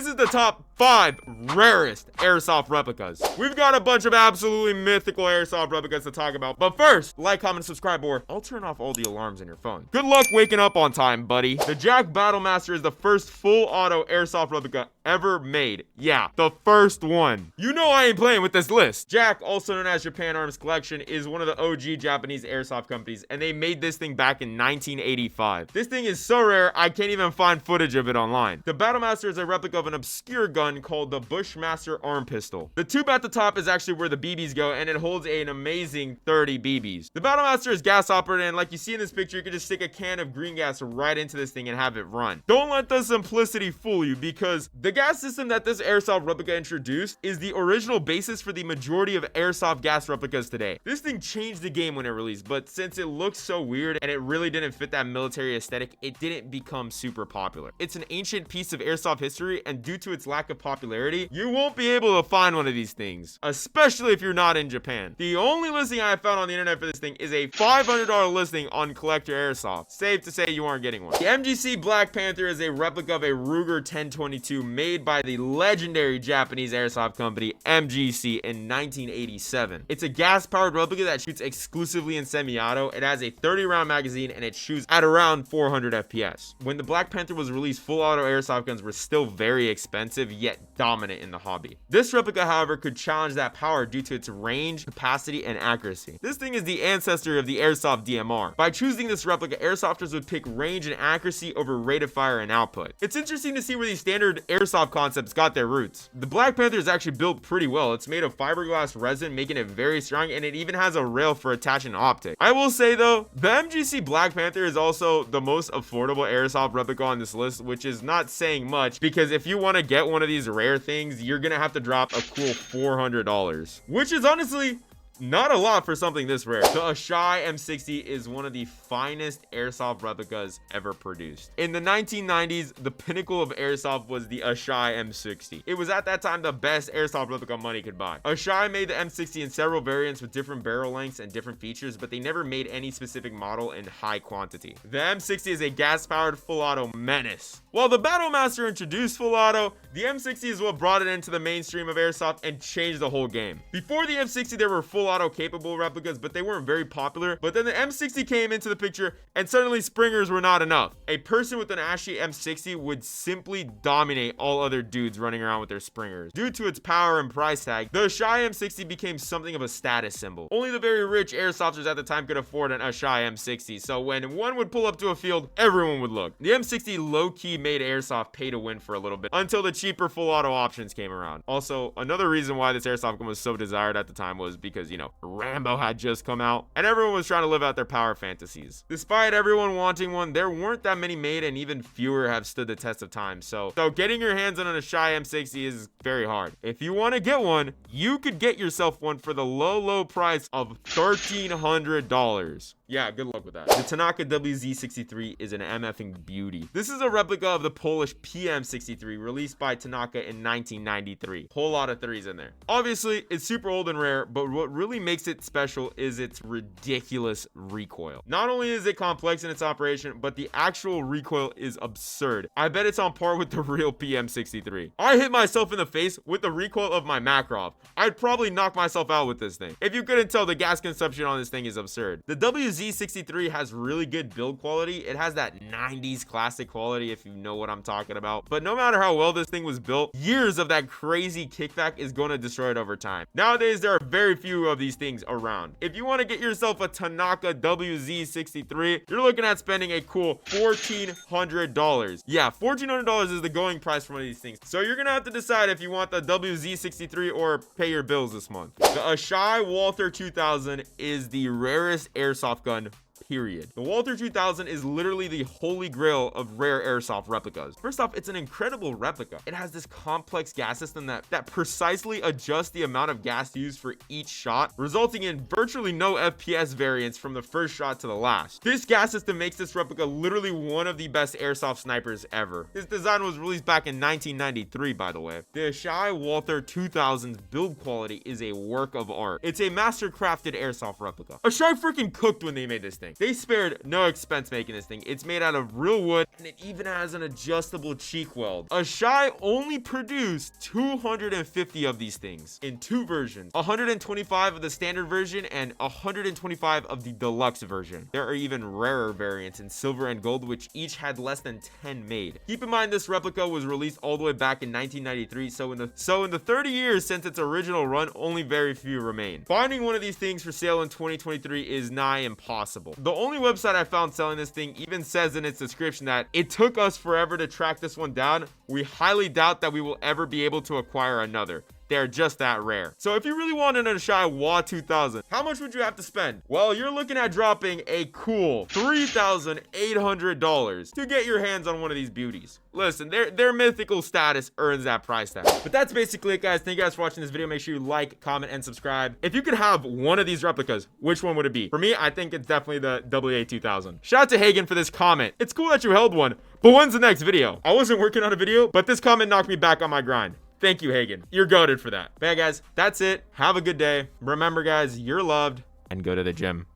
this is the top 5 rarest airsoft replicas. We've got a bunch of absolutely mythical airsoft replicas to talk about, but first, like, comment, subscribe, or I'll turn off all the alarms in your phone. Good luck waking up on time, buddy. The Jac BattleMaster is the first full auto airsoft replica ever made. Yeah, the first one. You know I ain't playing with this list. Jac, also known as Japan Arms Collection, is one of the OG Japanese airsoft companies, and they made this thing back in 1985. This thing is so rare, I can't even find footage of it online. The BattleMaster is a replica of an obscure gun called the Bushmaster arm pistol. The tube at the top is actually where the BBs go, and it holds an amazing 30 BBs. The BattleMaster is gas operated, and like you see in this picture, you can just stick a can of green gas right into this thing and have it run. Don't let the simplicity fool you, because the gas system that this airsoft replica introduced is the original basis for the majority of airsoft gas replicas today. This thing changed the game when it released, but since it looks so weird and it really didn't fit that military aesthetic, it didn't become super popular. It's an ancient piece of airsoft history, and due to its lack of popularity, you won't be able to find one of these things, especially if you're not in Japan. The only listing I found on the internet for this thing is a $500 listing on Collector Airsoft. Safe to say you aren't getting one. The MGC Black Panther is a replica of a Ruger 1022 made by the legendary Japanese airsoft company MGC in 1987. It's a gas-powered replica that shoots exclusively in semi-auto. It has a 30-round magazine, and it shoots at around 400 FPS. When the Black Panther was released, full auto airsoft guns were still very expensive, yet dominant in the hobby. This replica, however, could challenge that power due to its range, capacity, and accuracy. This thing is the ancestor of the airsoft DMR. By choosing this replica, airsofters would pick range and accuracy over rate of fire and output. It's interesting to see where these standard airsoft concepts got their roots. The Black Panther is actually built pretty well. It's made of fiberglass resin, making it very strong, and it even has a rail for attaching an optic. I will say though, the MGC Black Panther is also the most affordable airsoft replica on this list, which is not saying much, because if you want to get one of these rare things, you're gonna have to drop a cool $400, which is honestly not a lot for something this rare. The Asai M60 is one of the finest airsoft replicas ever produced. In the 1990s, the pinnacle of airsoft was the Asai M60. It was at that time the best airsoft replica money could buy. Asai made the M60 in several variants with different barrel lengths and different features, but they never made any specific model in high quantity. The M60 is a gas-powered full-auto menace. While the BattleMaster introduced full auto, the M60 is what brought it into the mainstream of airsoft and changed the whole game. Before the M60, there were full auto capable replicas, but they weren't very popular. But then the M60 came into the picture, and suddenly springers were not enough. A person with an ASAHI M60 would simply dominate all other dudes running around with their springers. Due to its power and price tag, the Asai M60 became something of a status symbol. Only the very rich airsofters at the time could afford an Asai M60, so when one would pull up to a field, everyone would look. The M60 low-key made airsoft pay to win for a little bit, until the cheaper full auto options came around. Also, another reason why this airsoft gun was so desired at the time was because, you know, Rambo had just come out, and everyone was trying to live out their power fantasies. Despite everyone wanting one, there weren't that many made, and even fewer have stood the test of time. So getting your hands on an Asai M60 is very hard. If you want to get one, you could get yourself one for the low price of $1,300. Yeah, good luck with that. The Tanaka WZ63 is an MFing beauty. This is a replica of the Polish PM63 released by Tanaka in 1993. Whole lot of threes in there. Obviously, it's super old and rare, but what really makes it special is its ridiculous recoil. Not only is it complex in its operation, but the actual recoil is absurd. I bet it's on par with the real PM63. I hit myself in the face with the recoil of my Makarov. I'd probably knock myself out with this thing. If you couldn't tell, the gas consumption on this thing is absurd. The WZ63 has really good build quality. It has that 90s classic quality, if you know what I'm talking about. But no matter how well this thing was built, years of that crazy kickback is going to destroy it over time. Nowadays, there are very few of these things around. If you want to get yourself a Tanaka WZ63, you're looking at spending a cool $1,400. Yeah, $1,400 is the going price for one of these things. So you're gonna have to decide if you want the WZ63 or pay your bills this month. The Asai Walther 2000 is the rarest airsoft gun, period. The Walther 2000 is literally the holy grail of rare airsoft replicas. First off, it's an incredible replica. It has this complex gas system that precisely adjusts the amount of gas used for each shot, resulting in virtually no FPS variance from the first shot to the last. This gas system makes this replica literally one of the best airsoft snipers ever. This design was released back in 1993, by the way. The Asai Walther 2000's build quality is a work of art. It's a master crafted airsoft replica. Asai freaking cooked when they made this thing. thing. They spared no expense making this thing. It's made out of real wood, and it even has an adjustable cheek weld. Asai only produced 250 of these things in 2 versions, 125 of the standard version and 125 of the deluxe version. There are even rarer variants in silver and gold, which each had less than 10 made. Keep in mind, this replica was released all the way back in 1993, so in the 30 years since its original run, only very few remain. Finding one of these things for sale in 2023 is nigh impossible. The only website I found selling this thing even says in its description that it took us forever to track this one down. We highly doubt that we will ever be able to acquire another. They're just that rare. So if you really want an Asai WALTHER 2000, how much would you have to spend? Well, you're looking at dropping a cool $3,800 to get your hands on one of these beauties. Listen, their mythical status earns that price tag. But that's basically it, guys. Thank you guys for watching this video. Make sure you like, comment, and subscribe. If you could have one of these replicas, which one would it be? For me, I think it's definitely the WA2000. Shout out to Hagen for this comment. It's cool that you held one, but when's the next video? I wasn't working on a video, but this comment knocked me back on my grind. Thank you, Hagen. You're goated for that. But yeah, guys, that's it. Have a good day. Remember, guys, you're loved, and go to the gym.